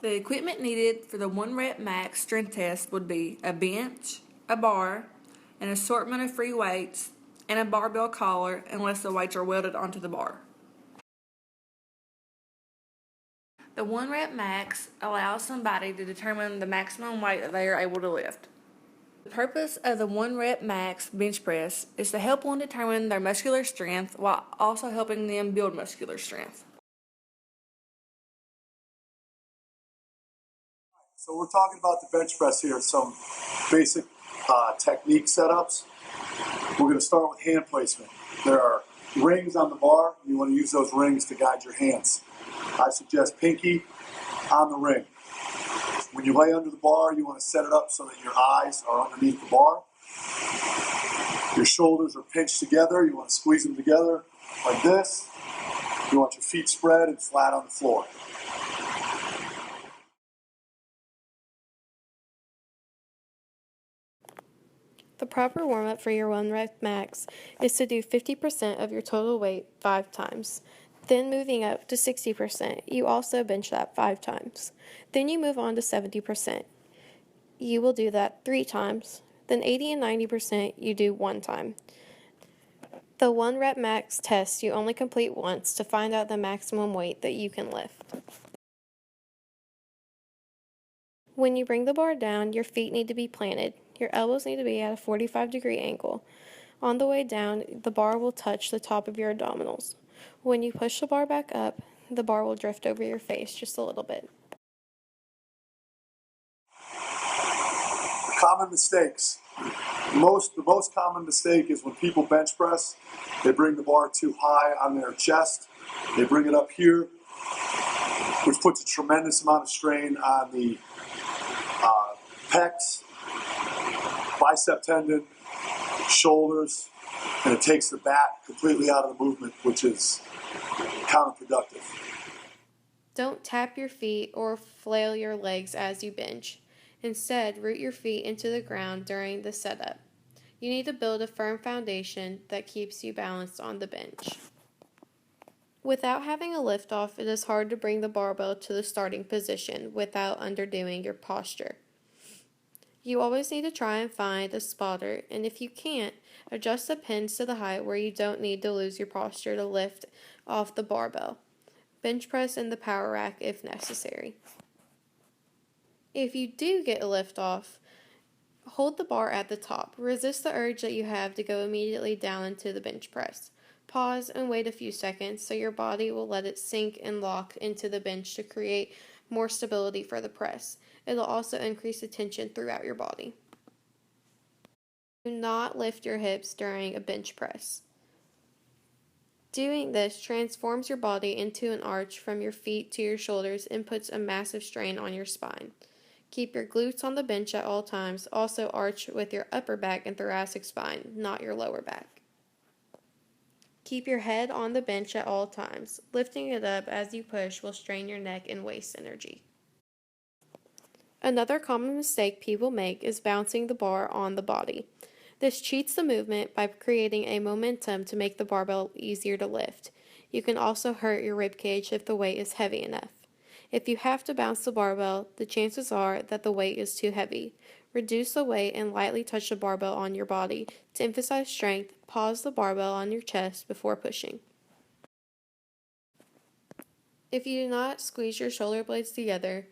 The equipment needed for the 1 rep max strength test would be a bench, a bar, an assortment of free weights, and a barbell collar unless the weights are welded onto the bar. The 1 rep max allows somebody to determine the maximum weight that they are able to lift. The purpose of the 1 rep max bench press is to help one determine their muscular strength while also helping them build muscular strength. So we're talking about the bench press here, some basic technique setups. We're going to start with hand placement. There are rings on the bar. You want to use those rings to guide your hands. I suggest pinky on the ring. When you lay under the bar, you want to set it up so that your eyes are underneath the bar. Your shoulders are pinched together. You want to squeeze them together like this. You want your feet spread and flat on the floor. The proper warm-up for your 1 rep max is to do 50% of your total weight 5 times. Then moving up to 60%, you also bench that 5 times. Then you move on to 70%. You will do that 3 times. Then 80 and 90% you do 1 time. The 1 rep max test you only complete once to find out the maximum weight that you can lift. When you bring the bar down, your feet need to be planted. Your elbows need to be at a 45-degree angle. On the way down, the bar will touch the top of your abdominals. When you push the bar back up, the bar will drift over your face just a little bit. Common mistakes. The most common mistake is when people bench press, they bring the bar too high on their chest. They bring it up here, which puts a tremendous amount of strain on the pecs, bicep tendon, shoulders, and it takes the back completely out of the movement, which is counterproductive. Don't tap your feet or flail your legs as you bench. Instead, root your feet into the ground during the setup. You need to build a firm foundation that keeps you balanced on the bench. Without having a lift off, it is hard to bring the barbell to the starting position without underdoing your posture. You always need to try and find a spotter, and if you can't, adjust the pins to the height where you don't need to lose your posture to lift off the barbell. Bench press in the power rack if necessary. If you do get a lift off, hold the bar at the top. Resist the urge that you have to go immediately down into the bench press. Pause and wait a few seconds so your body will let it sink and lock into the bench to create more stability for the press. It'll also increase the tension throughout your body. Do not lift your hips during a bench press. Doing this transforms your body into an arch from your feet to your shoulders and puts a massive strain on your spine. Keep your glutes on the bench at all times. Also arch with your upper back and thoracic spine, not your lower back. Keep your head on the bench at all times. Lifting it up as you push will strain your neck and waste energy. Another common mistake people make is bouncing the bar on the body. This cheats the movement by creating a momentum to make the barbell easier to lift. You can also hurt your rib cage if the weight is heavy enough. If you have to bounce the barbell, the chances are that the weight is too heavy. Reduce the weight and lightly touch the barbell on your body. To emphasize strength, pause the barbell on your chest before pushing. If you do not squeeze your shoulder blades together,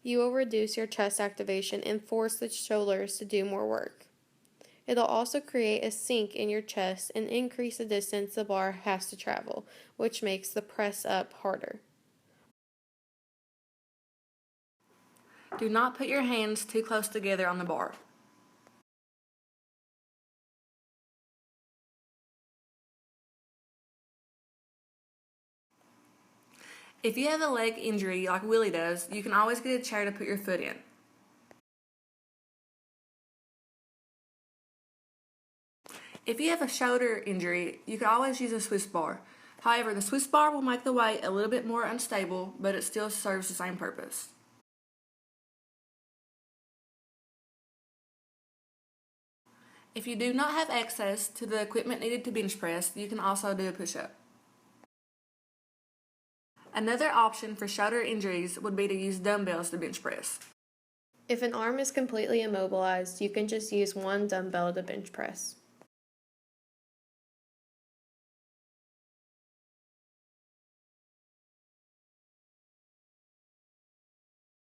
you will reduce your chest activation and force the shoulders to do more work. It'll also create a sink in your chest and increase the distance the bar has to travel, which makes the press up harder. Do not put your hands too close together on the bar. If you have a leg injury like Willie does, you can always get a chair to put your foot in. If you have a shoulder injury, you can always use a Swiss bar. However, the Swiss bar will make the weight a little bit more unstable, but it still serves the same purpose. If you do not have access to the equipment needed to bench press, you can also do a push-up. Another option for shoulder injuries would be to use dumbbells to bench press. If an arm is completely immobilized, you can just use one dumbbell to bench press.